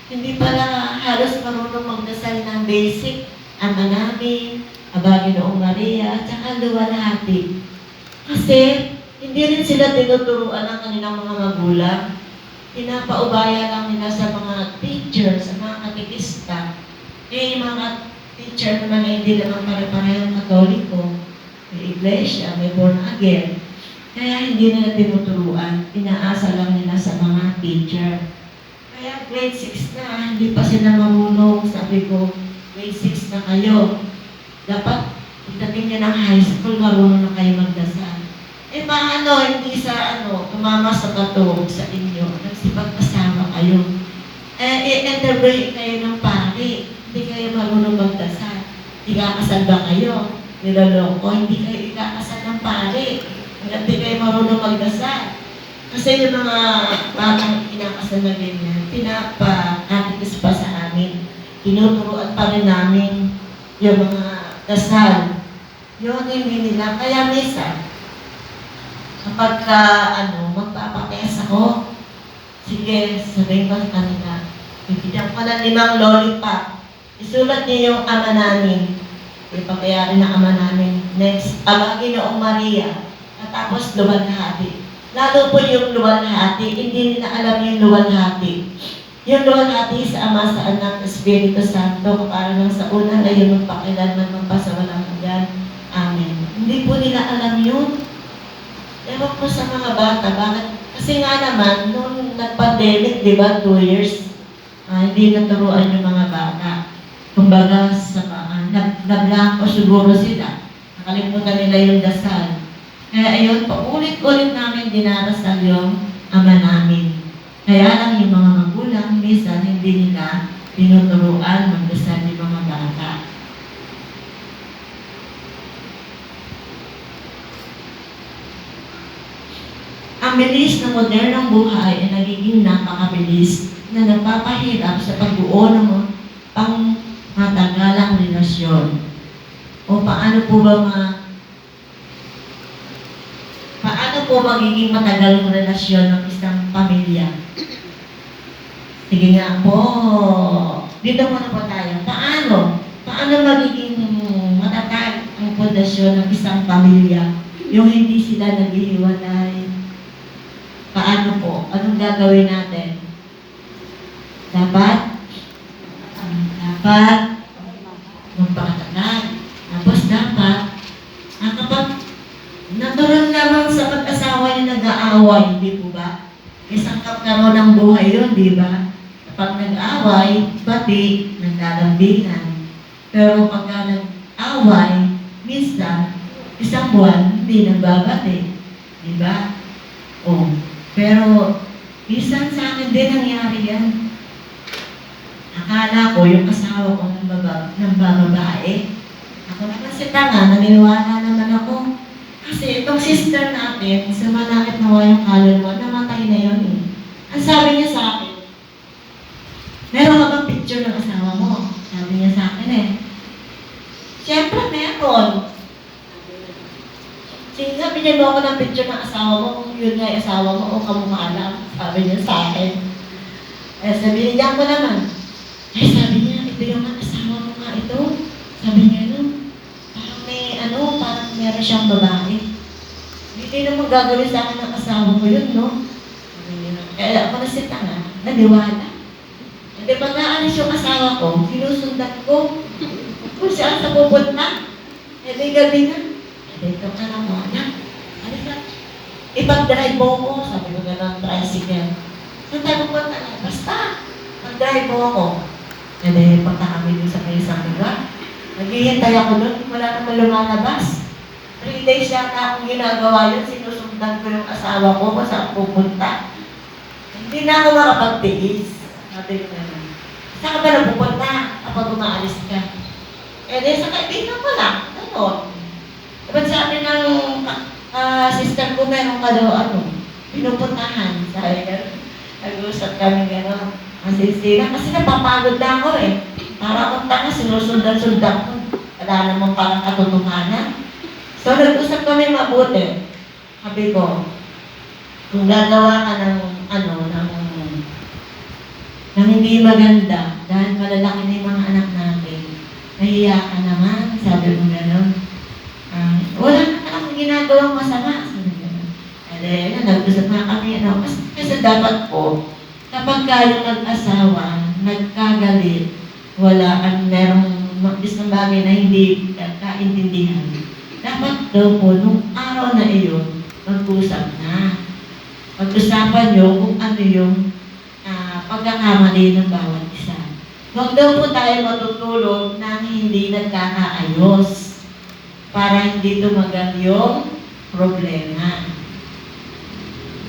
Hindi pala halos marunong magdasal ng basic, Ama namin, Aba Ginoong Maria, at saka luwalhati. Kasi, hindi rin sila tinuturuan ng kanilang mga magulang. Pinapaubaya lang nila sa mga teacher, sa mga katekista. Yung mga teacher naman ay hindi naman pare-parehong Katoliko. May iglesia, may born again. Kaya hindi nila tinuturuan. Inaasa lang nila sa mga teacher. Kaya grade 6 na, hindi pa sila marunong. Sabi ko, grade 6 na kayo. Dapat, pagdating niya ng high school, marunong na kayo magdasal. Paano, hindi sa tumama sa bato sa inyo, nagsipag-asawa kayo. I-interview kayo ng pari, hindi kayo marunong magdasal. Ikakasal ba kayo? Niloloko, hindi kayo ikakasal ng pari. Hindi kayo marunong magdasal. Kasi yung mga batang inakasal na ganyan, pinapa-practice pa sa amin. Tinuturuan pa rin namin yung mga dasal. Yun hindi nila. Kaya minsan, kapag magpapakesa ko, sige, sabihin ko sa kanila, bibigyan ko ng 5 lollipop. Isulat niyo yung Ama namin. Ipapayarin ng Ama namin. Next, Aba Ginoong Maria. At tapos luwalhati. Lalo po yung luwalhati, hindi nila alam yung luwalhati. Yung luwalhati sa Ama, sa Anak, sa Espiritu Santo, para lang sa una na yung magpakilanman, magpasawalang hanggan. Amen. Hindi po nila alam yun. Ewan po sa mga bata, bakit? Kasi nga naman, nung nag-pandemic, di ba, 2 years, hindi naturuan yung mga bata. Kumbaga, nag-blanco siguro sila. Nakalimutan nila yung dasal. Kaya ayun, paulit-ulit namin dinarasal yung Ama namin. Kaya lang yung mga magulang, minsan hindi nila tinuturuan magdasal yung mga bata. Ang bilis ng modernong buhay ay nagiging napakabilis na nagpapahirap sa pagbuo ng pang-matagalang relasyon. O paano po magiging matagal ng relasyon ng isang pamilya? Sige nga po. Dito muna po tayo. Paano magiging matatag ang pundasyon ng isang pamilya? Yung hindi sila naghihiwalay. Paano po? Anong gagawin natin? Dapat magpakatagal. Tapos dapat, kapag natural lamang sa mag-asawa yung nag-aaway, hindi po ba? Isang karon ng buhay yun, di ba? Kapag nag-aaway, pati naglalambingan. Pero pagka nag-aaway, minsan, isang buwan, hindi nagbabati. Di ba? Pero, minsan sa akin din nangyari yan. Akala ko yung asawa ko ng babae. Ako naman si tanga, naniniwala naman ako. Kasi itong sister natin, sa manakit nawa yung kaluluwa, namatay na yun eh. Ang sabi niya sa akin, meron ka bang picture ng asawa mo? Sabi niya sa akin eh. Siyempre meron. Sabi niya mo ako ng picture ng asawa mo, kung yun nga yung asawa mo o kamukha lang. Sabi niya sa akin. Sabi niya ko naman. Sabi niya, ito yung asawa mo nga ito. Sabi niya, parang meron siyang babae. Hindi naman gagawin sa akin ng asawa ko yun, no? Kaya ako na si tanga, naniwala. Hindi pag naalis yung asawa ko, sinusundan ko. Kung saan sa pupunta, gabi na. Dito ka na mo, anak. Halika. Ipag-drive mo ko. Sabi ko gano'n, tricycle. Saan tayo pupunta na? Basta. Mag-drive mo ako. Punta kami doon sa isang lugar. Naghihintay ako doon. Wala naman lumalabas. 3 days yata akong ginagawa yun. Sinusundan ko yung asawa ko kung saan pupunta. Hindi na ako makapagtiis. Sabi ko naman. Saan ka ba napupunta kapag umaalis ka? Sa kaibigan ko lang. Gano'n. Diba sabi ng sister ko, meron ka daw pinupuntahan. Sabi ka, nag-usap kami gano'n. Kasi napapagod na ako eh. Para akong tanga, sinusundan-sundan ko. Wala namang parang katotohanan. So, nag-usap kami mabuti. Sabi ko, kung gagawa ka ng ng hindi maganda dahil malalaki na yung mga anak natin. Nahiya ka naman, sabi mo gano'n. Wala na akong ginagawang masama, sabi mo gano'n. Nag-usap na kami, kasi dapat po, kapag yung mag-asawa, nagkagalit, merong isang bagay na hindi kaintindihan, dapat daw po, nung araw na iyon, mag-usap na. Pag-usapan nyo kung ano yung pagkakamali ng bawat isa. Huwag daw po tayo matutulog nang hindi nagkakaayos para hindi tumagal yung problema.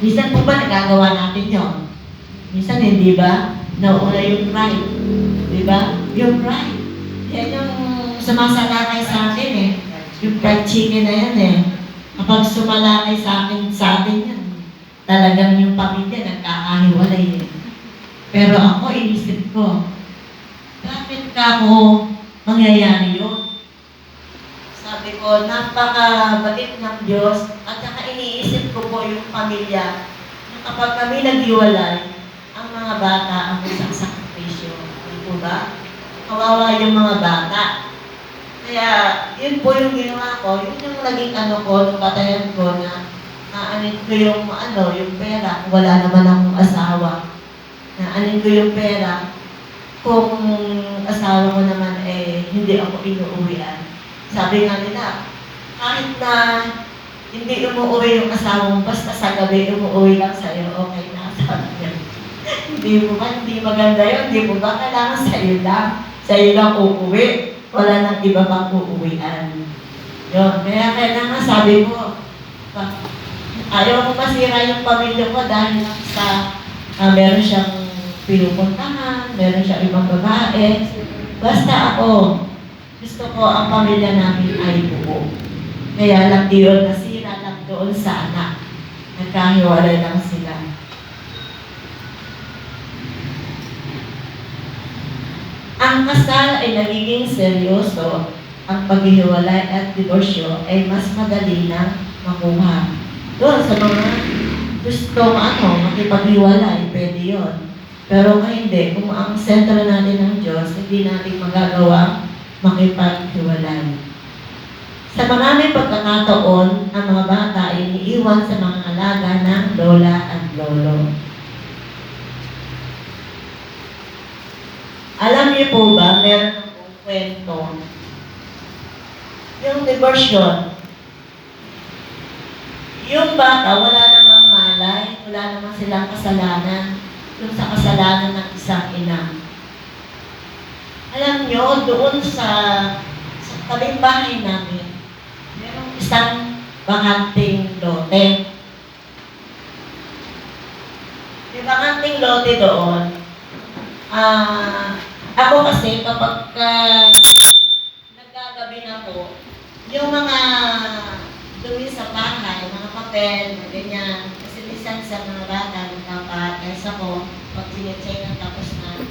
Minsan po ba nagagawa natin yun? Minsan hindi ba? Nauna yung pride. Di ba? Yung pride. Yan yung sumasalakay sa akin eh. Yung fried chicken na yan eh. Kapag sumalakay sa atin yan, talagang yung pamilya nagkakahiwalay eh. Pero ako, inisip ko, bakit ka ako mangyayari yun? Sabi ko, napakabait ng Diyos at saka iniisip ko po yung pamilya na kapag kami naghiwalay, ang mga bata ang isang sakripisyo. Hindi po ba? Kawawa yung mga bata. Kaya, yun po yung ginawa ko. Yun yung naging nung patayan ko na naanin ko yung pera. Wala naman akong asawa. Naanin ko yung pera. Kung asawa ko naman hindi ako inuuwian. Sabi nga nila, kahit na hindi umuwi yung asawa mo, basta sa gabi umuwi lang sa'yo, okay na. Sabi niya. Hindi maganda yun. Hindi mo ba kailangan sa'yo lang? Sa'yo lang uuwi. Wala nang iba pang uuwian. Yun. Kaya kailangan sabi ko, ayaw ko masira yung pamilya ko dahil sa meron siyang pinupuntahan, meron siyang ibang babae. Basta ako, gusto ko ang pamilya namin ay buo. Kaya lang yun, nasira lang doon sa anak. Nagkahiwalay lang sila. Ang kasal ay nagiging seryoso. Ang paghihiwalay at diborsyo ay mas madali na makuha. Doon sa mga gustong makipaghiwalay, pwede yun. Pero kung hindi, kung ang sentro natin ng Diyos, hindi natin magagawa makipaghiwalay. Sa maraming pagkakataon, ang mga bata ay iniiwan sa mga alaga ng lola at lolo. Alam niyo po ba, meron akong kwento. Yung divorsion, yung bata, wala namang malay, wala namang silang kasalanan, yung sa kasalanan ng isang ina. Alam nyo, doon sa tabing bahay namin, merong isang bakanting lote. May bakanting lote doon. Ako kasi kapag naggagabi na po, yung mga dumi sa bahay, mga papel, ganyan, kasi minsan sa mga bata, nagpapatest ako, pag sinecheck na tapos na,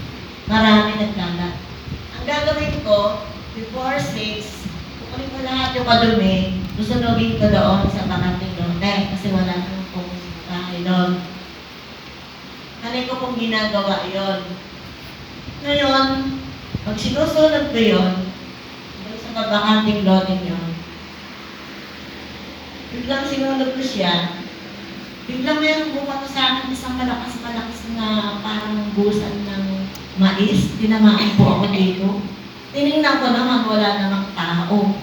marami nagkalat. Ang gagawin ko, before 6, kukunin ko lahat yung kadumi, susunogin ko doon sa bakanting lote, kasi wala nang pong bahay doon. Kanay ko pong ginagawa yon. Ngayon, pag sinusunod ko yun, sa bakanting lote yun, biglang sinunod ko siya, biglang mayroong bumato sa akin isang malakas na parang busan ng mais. Tinamaan po ako dito. Tinignan ko naman, wala namang tao.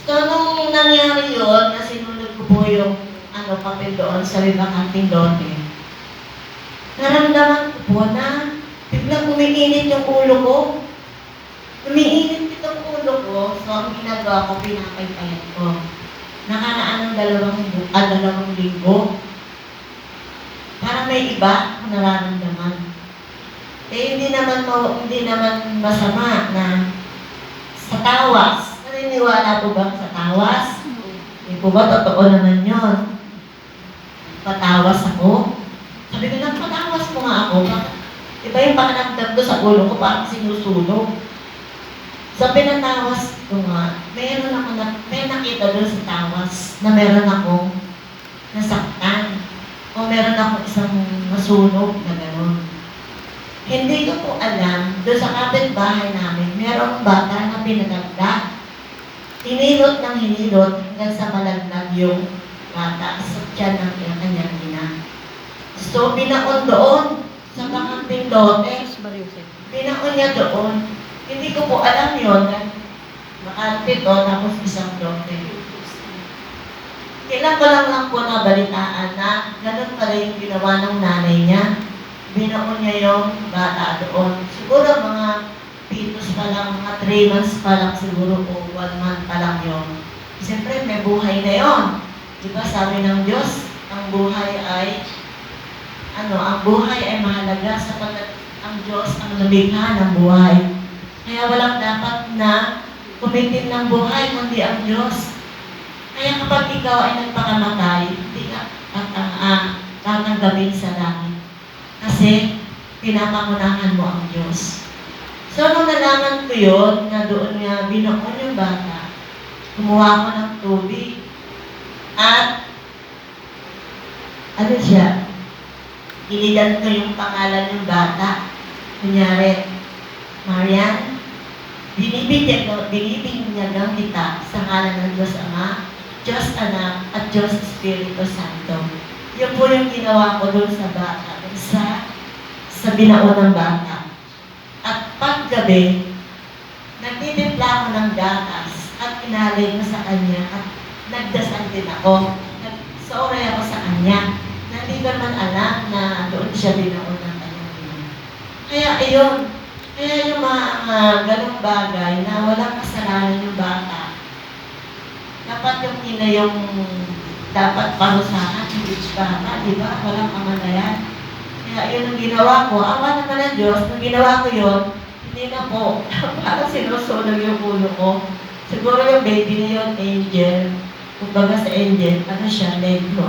So, nung nangyari yun, na sinunod ko po yung papel doon sa bakanting lote, naramdaman ko po na biglang umiinit yung ulo ko. Umiinit itong ulo ko, so ang ginagawa ko, pinapaypayat ko. Nakaraan ng 2 linggo. Parang may iba akong nararamdaman. Hindi naman masama na sa tawas. Naniniwala po ba sa tawas? Hindi po ba totoo naman yun? Patawas ako. Sabi ko, nagpatawas mo nga ako. Iba yung pakanamdam ko sa ulo ko, parang sinusunog. So, pinatawas ko nga, may nakita doon sa tawas na meron akong nasaktan. O meron akong isang nasunog na gano'n. Hindi ko po alam, doon sa kapitbahay namin, merong bata na pinalagda. Hinilot ng hinilot hanggang sa malaglag yung bata sa tiyan ng kanyang ina. So, binaon doon sa bakanting lote. Binaon niya doon. Hindi ko po alam yun. Bakante to, tapos isang lote. Kailan ko lang po nabalitaan na ganun pala yung ginawa ng nanay niya. Binaon niya yung bata doon. Siguro mga pitos pa lang, mga 3 months pa lang siguro o 1 month pa lang yun. Siyempre, may buhay na yon. Diba sabi ng Diyos, ang buhay ay mahalaga sapagkat ang Diyos ang lumikha ng buhay. Kaya walang dapat na kumitin ng buhay kundi ang Diyos. Kaya kapag ikaw ay nagpakamatay, hindi ka tatanggapin sa langit. Kasi pinapangunahan mo ang Diyos. So, nung nalaman ko yun, na doon nga binaon yung bata, kumuha ko ng tubig, at iligan ko yung pangalan ng bata. Kunyari, Marian, binibinyagang kita sa ngalan ng Diyos Ama, Diyos Anak, at Diyos Espiritu Santo. Yun po yung ginawa ko doon sa bata, sa binaon ng bata. At paggabi, nagtitimpla ako ng gatas at inalay ko sa kanya at nagdasal din ako. Nag-sorry ako sa kanya. Na hindi ko naman alam na doon siya binaon ng kanyang ina. Kaya ayun, yung mga ganong bagay na walang kasalanan yung bata, dapat yung ina yung dapat parusahan, hindi bata, di ba? Walang kamalayan. Kaya yun ang ginawa ko. Awa naman ng Diyos, nung ginawa ko yun, hindi na po. Parang sinusunog yung ulo ko. Siguro yung baby na yun, Angel. Kumbaga sa Angel, siya, negro.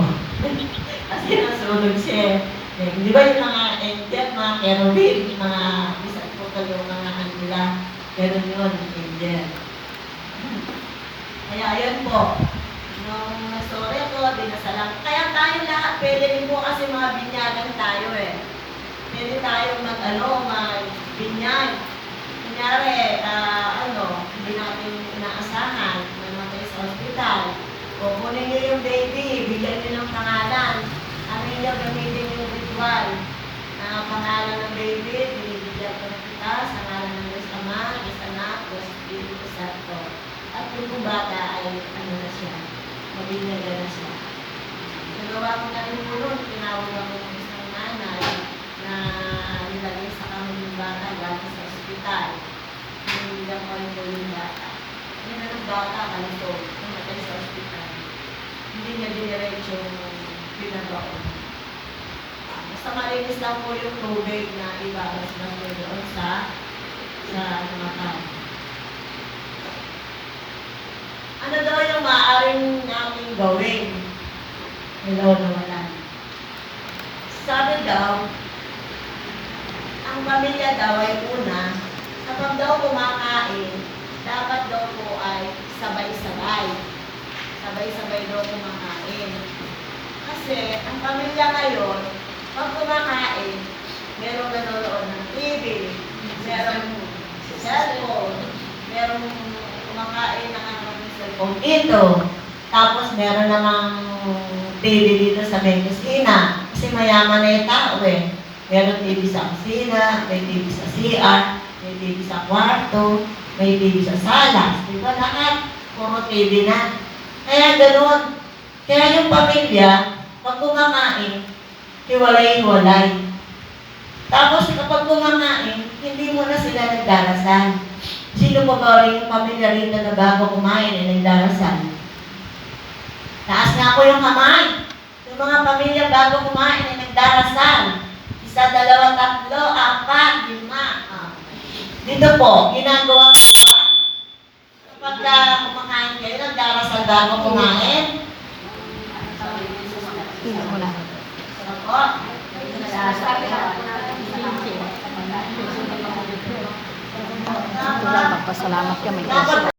Kasi nasunog siya. Di ba yung mga Angel, mga cherubim, mga isang po yung mga nila. Pero yun, Angel. Kaya yun po. Nung nasore ko, dinasalang. Kaya tayo lahat, pwede rin po kasi mga binyagan tayo eh. Pwede tayo mag-binyag. Kunyari, hindi natin inaasahan, namatay sa ospital. O kunin niyo yung baby, bigyan niyo ng pangalan. Ano niyo, gamitin yung ritual. Pangalan ng baby, binibigyan ko na kita sa ngalan ng Diyos Ama, Diyos Anak, Diyos Espiritu Santo. At yung bata ay na siya. Mabinyaga na siya. Nagawa ko na rin po nun, tinawag ako ng isang nanay na nilagay sa kamay ng bata galing sa ospital. Nilagay ko rin po yung bata. Yan na ng bata, kalito, namatay sa ospital. Hindi niya diniretso pinagawa. Basta malinis lang po yung tubig na ibabas na po doon sa namatay. Ano daw yung maaaring namin gawin? Hello, nawalan. Sabi daw, ang pamilya daw ay una, kapag daw kumakain, dapat daw po ay sabay-sabay. Sabay-sabay daw kumakain. Kasi ang pamilya ngayon, pag kumakain, merong nanonood ng TV, merong cellphone, merong kumakain ng cellphone dito. Tapos meron namang TV dito sa may kusina. Kasi mayaman na yung tao eh. Meron TV sa kusina, may TV sa CR, may TV sa kwarto, may TV sa sala. Diba lahat? Puro TV na. Kaya ganoon. Kaya yung pamilya, pag kumakain, hiwalay-hiwalay. Tapos kapag kumakain, hindi mo na sila nagdarasal. Sino pa ba rin yung pamilya rito na bago kumain ay nagdarasal? Taas nga po yung kamay. Yung mga pamilya bago kumain ay nagdarasal. 1, 2, 3, 4, 5. Dito po, ginagawa ko ba? Kapag kumakain kayo, nagdarasal bago kumain? Wala. Ako? Magpasalamat kami.